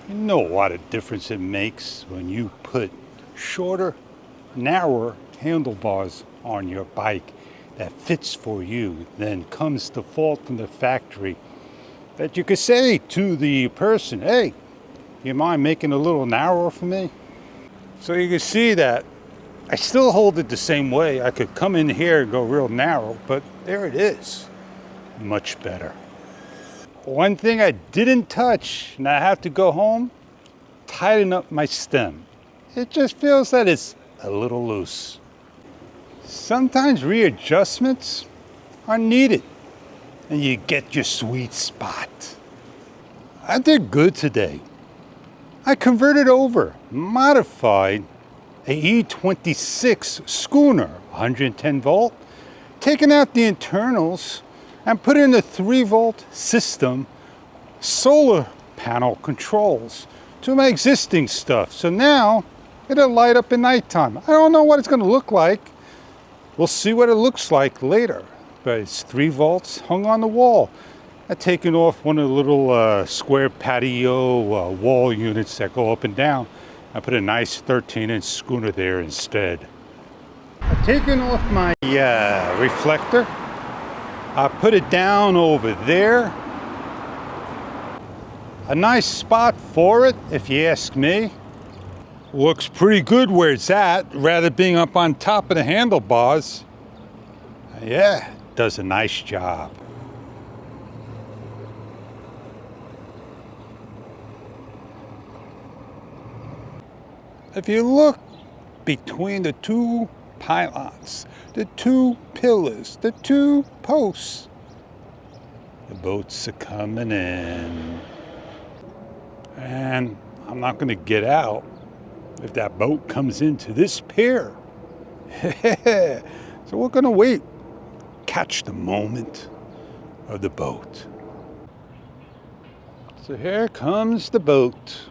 You know what a difference it makes when you put shorter, narrower handlebars on your bike that fits for you than comes default from the factory, that you could say to the person, hey, you mind making a little narrower for me? So you can see that I still hold it the same way. I could come in here and go real narrow, but there it is. Much better. One thing I didn't touch, and I have to go home, tighten up my stem. It just feels that it's a little loose. Sometimes readjustments are needed and you get your sweet spot. I did good today. I converted over, modified a E26 schooner, 110 volt, taken out the internals and put in a 3 volt system solar panel controls to my existing stuff. So now it'll light up at nighttime. I don't know what it's going to look like. We'll see what it looks like later. But it's 3 volts hung on the wall. I've taken off one of the little square patio wall units that go up and down. I put a nice 13-inch schooner there instead. I've taken off my reflector. I put it down over there. A nice spot for it, if you ask me. Looks pretty good where it's at, rather being up on top of the handlebars. Yeah, does a nice job. If you look between the two pylons, the two pillars, the two posts, the boats are coming in. And I'm not going to get out if that boat comes into this pier. So we're going to wait, catch the moment of the boat. So here comes the boat.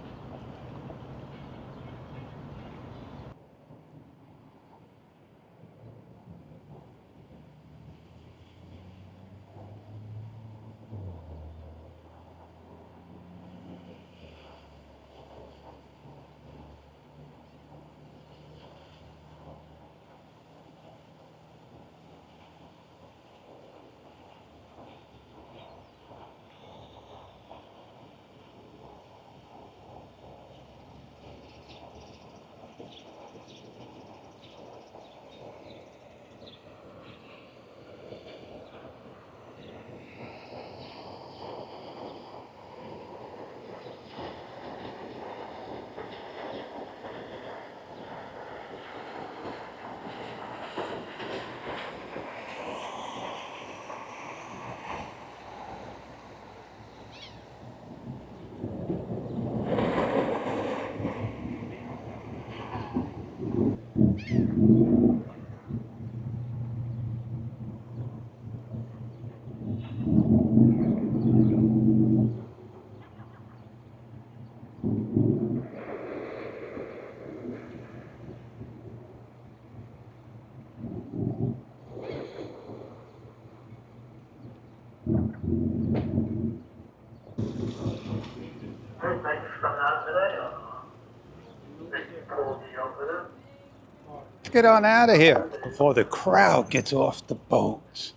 Let's get on out of here before the crowd gets off the boat.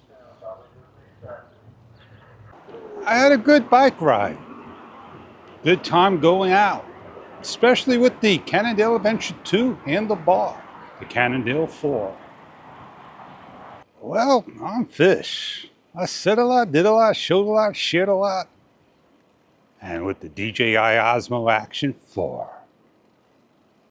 I had a good bike ride. Good time going out, especially with the Cannondale Adventure 2 handlebar, the Cannondale 4. Well, I'm fish. I said a lot, did a lot, showed a lot, shared a lot. And with the DJI Osmo Action 4.